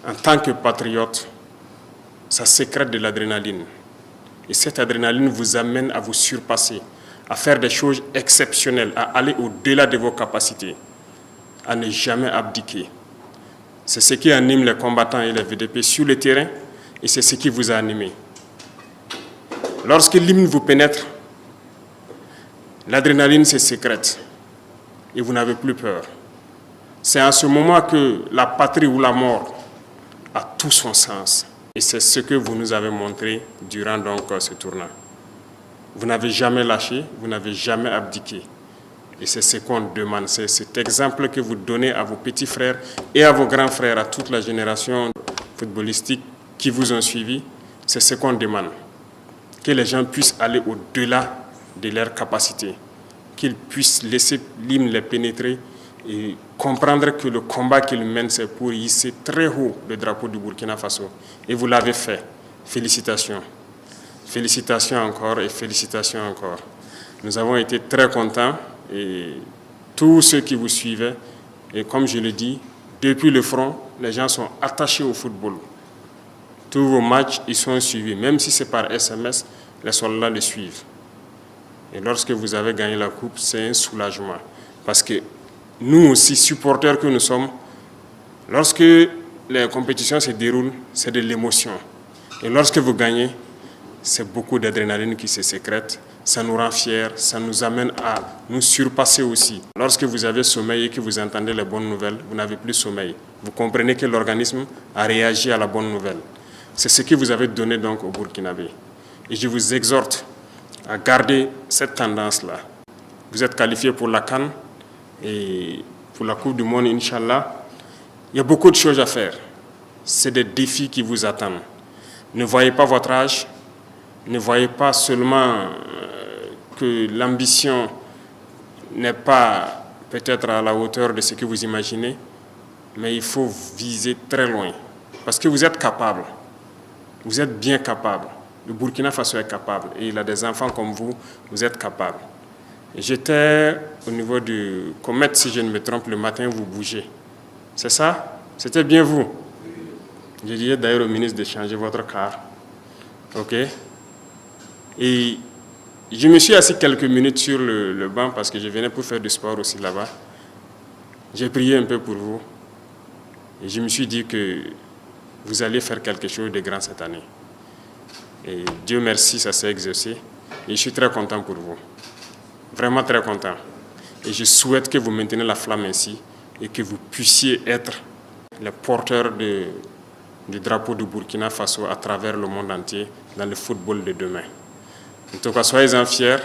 En tant que patriote, ça sécrète de l'adrénaline. Et cette adrénaline vous amène à vous surpasser, à faire des choses exceptionnelles, à aller au-delà de vos capacités, à ne jamais abdiquer. C'est ce qui anime les combattants et les VDP sur le terrain et c'est ce qui vous a animé. Lorsque l'hymne vous pénètre, l'adrénaline se sécrète et vous n'avez plus peur. C'est en ce moment que la patrie ou la mort a tout son sens. Et c'est ce que vous nous avez montré durant donc ce tournoi. Vous n'avez jamais lâché, vous n'avez jamais abdiqué. Et c'est ce qu'on demande, c'est cet exemple que vous donnez à vos petits frères et à vos grands frères, à toute la génération footballistique qui vous ont suivi. C'est ce qu'on demande. Que les gens puissent aller au-delà de leurs capacités, qu'ils puissent laisser l'hymne les pénétrer et comprendre que le combat qu'ils mènent, c'est pour hisser très haut le drapeau du Burkina Faso. Et vous l'avez fait. Félicitations. Félicitations encore et félicitations encore. Nous avons été très contents et tous ceux qui vous suivaient, et comme je le dis, depuis le front, les gens sont attachés au football. Tous vos matchs, ils sont suivis. Même si c'est par SMS, les soldats les suivent. Et lorsque vous avez gagné la coupe, c'est un soulagement. Parce que nous aussi, supporters que nous sommes, lorsque les compétitions se déroulent, c'est de l'émotion. Et lorsque vous gagnez, c'est beaucoup d'adrénaline qui se sécrète. Ça nous rend fiers, ça nous amène à nous surpasser aussi. Lorsque vous avez sommeil et que vous entendez les bonnes nouvelles, vous n'avez plus sommeil. Vous comprenez que l'organisme a réagi à la bonne nouvelle. C'est ce que vous avez donné donc au Burkinabé. Et je vous exhorte à garder cette tendance-là. Vous êtes qualifiés pour la CAN et pour la Coupe du Monde, Inch'Allah. Il y a beaucoup de choses à faire. C'est des défis qui vous attendent. Ne voyez pas votre âge. Ne voyez pas seulement que l'ambition n'est pas peut-être à la hauteur de ce que vous imaginez, mais il faut viser très loin. Parce que vous êtes capable. Vous êtes bien capable. Le Burkina Faso est capable. Et il a des enfants comme vous, vous êtes capable. J'étais au niveau du Comet, si je ne me trompe, le matin, vous bougez. C'est ça? C'était bien vous? Je disais d'ailleurs au ministre de changer votre car. OK? Et je me suis assis quelques minutes sur le banc parce que je venais pour faire du sport aussi là-bas. J'ai prié un peu pour vous. Et je me suis dit que vous allez faire quelque chose de grand cette année. Et Dieu merci, ça s'est exaucé. Et je suis très content pour vous. Vraiment très content. Et je souhaite que vous maintenez la flamme ainsi et que vous puissiez être les porteurs du drapeau du Burkina Faso à travers le monde entier dans le football de demain. En tout cas, soyez-en fiers.